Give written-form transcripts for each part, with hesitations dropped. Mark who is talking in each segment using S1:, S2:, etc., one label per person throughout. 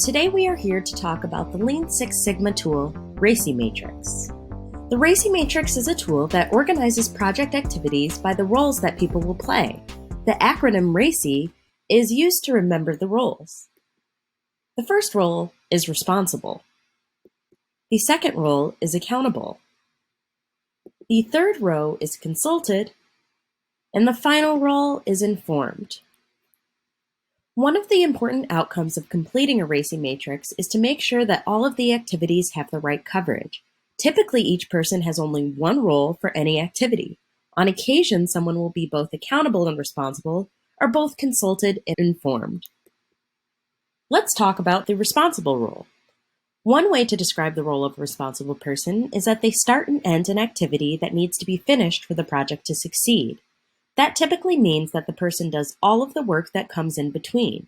S1: Today we are here to talk about the Lean Six Sigma tool, RACI Matrix. The RACI Matrix is a tool that organizes project activities by the roles that people will play. The acronym RACI is used to remember the roles. The first role is responsible. The second role is accountable. The third row is consulted, and the final role is informed. One of the important outcomes of completing a RACI matrix is to make sure that all of the activities have the right coverage. Typically, each person has only one role for any activity. On occasion, someone will be both accountable and responsible, or both consulted and informed. Let's talk about the responsible role. One way to describe the role of a responsible person is that they start and end an activity that needs to be finished for the project to succeed. That typically means that the person does all of the work that comes in between.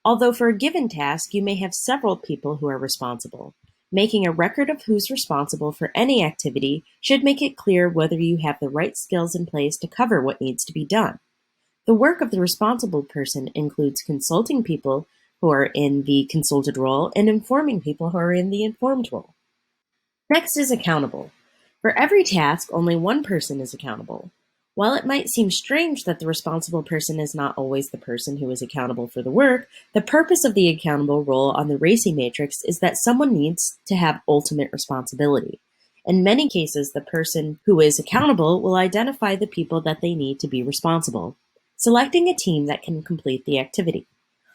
S1: Although for a given task, you may have several people who are responsible. Making a record of who's responsible for any activity should make it clear whether you have the right skills in place to cover what needs to be done. The work of the responsible person includes consulting people who are in the consulted role and informing people who are in the informed role. Next is accountable. For every task, only one person is accountable. While it might seem strange that the responsible person is not always the person who is accountable for the work, the purpose of the accountable role on the RACI matrix is that someone needs to have ultimate responsibility. In many cases, the person who is accountable will identify the people that they need to be responsible, selecting a team that can complete the activity.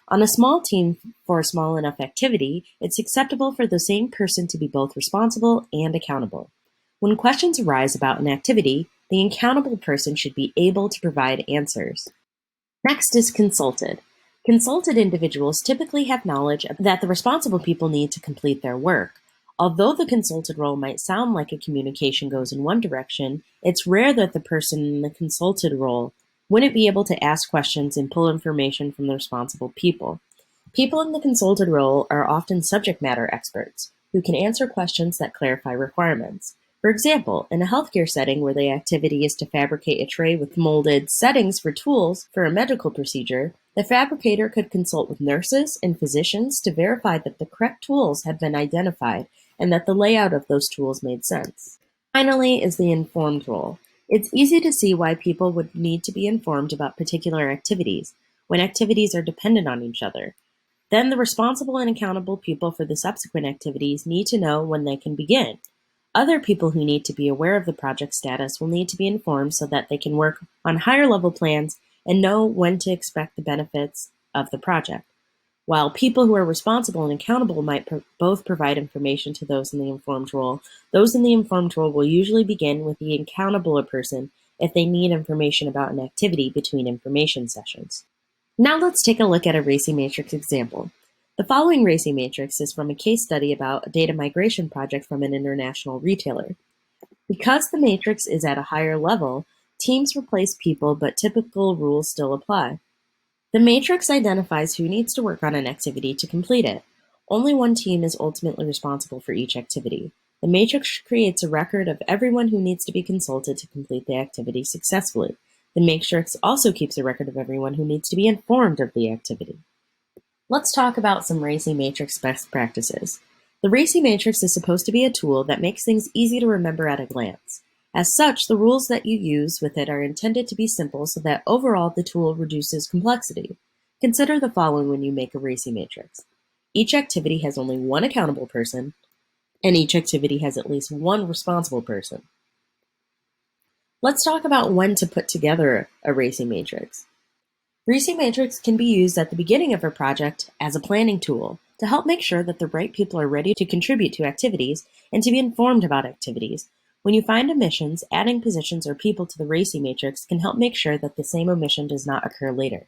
S1: On a small team for a small enough activity, it's acceptable for the same person to be both responsible and accountable. When questions arise about an activity, the accountable person should be able to provide answers. Next is consulted. Consulted individuals typically have knowledge that the responsible people need to complete their work. Although the consulted role might sound like a communication goes in one direction, it's rare that the person in the consulted role wouldn't be able to ask questions and pull information from the responsible people. People in the consulted role are often subject matter experts who can answer questions that clarify requirements. For example, in a healthcare setting where the activity is to fabricate a tray with molded settings for tools for a medical procedure, the fabricator could consult with nurses and physicians to verify that the correct tools had been identified and that the layout of those tools made sense. Finally is the informed role. It's easy to see why people would need to be informed about particular activities when activities are dependent on each other. Then the responsible and accountable people for the subsequent activities need to know when they can begin. Other people who need to be aware of the project status will need to be informed so that they can work on higher level plans and know when to expect the benefits of the project. While people who are responsible and accountable might both provide information to those in the informed role, those in the informed role will usually begin with the accountable person if they need information about an activity between information sessions. Now let's take a look at a RACI matrix example. The following RACI matrix is from a case study about a data migration project from an international retailer. Because the matrix is at a higher level, teams replace people, but typical rules still apply. The matrix identifies who needs to work on an activity to complete it. Only one team is ultimately responsible for each activity. The matrix creates a record of everyone who needs to be consulted to complete the activity successfully. The matrix also keeps a record of everyone who needs to be informed of the activity. Let's talk about some RACI matrix best practices. The RACI matrix is supposed to be a tool that makes things easy to remember at a glance. As such, the rules that you use with it are intended to be simple so that overall the tool reduces complexity. Consider the following when you make a RACI matrix. Each activity has only one accountable person, and each activity has at least one responsible person. Let's talk about when to put together a RACI matrix. RACI matrix can be used at the beginning of a project as a planning tool to help make sure that the right people are ready to contribute to activities and to be informed about activities. When you find omissions, adding positions or people to the RACI matrix can help make sure that the same omission does not occur later.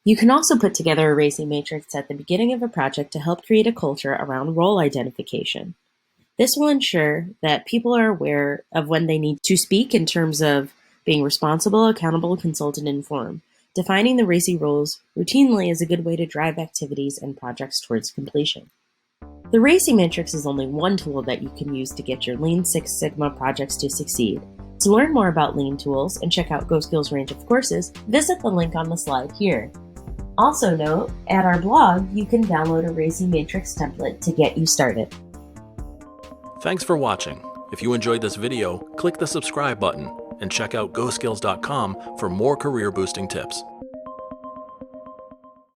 S1: You can also put together a RACI matrix at the beginning of a project to help create a culture around role identification. This will ensure that people are aware of when they need to speak in terms of being responsible, accountable, consulted, and informed. Defining the RACI roles routinely is a good way to drive activities and projects towards completion. The RACI matrix is only one tool that you can use to get your Lean Six Sigma projects to succeed. To learn more about Lean tools and check out GoSkills' range of courses, visit the link on the slide here. Also note, at our blog, you can download a RACI Matrix template to get you started.
S2: Thanks for watching. If you enjoyed this video, click the subscribe button and check out GoSkills.com for more career boosting tips.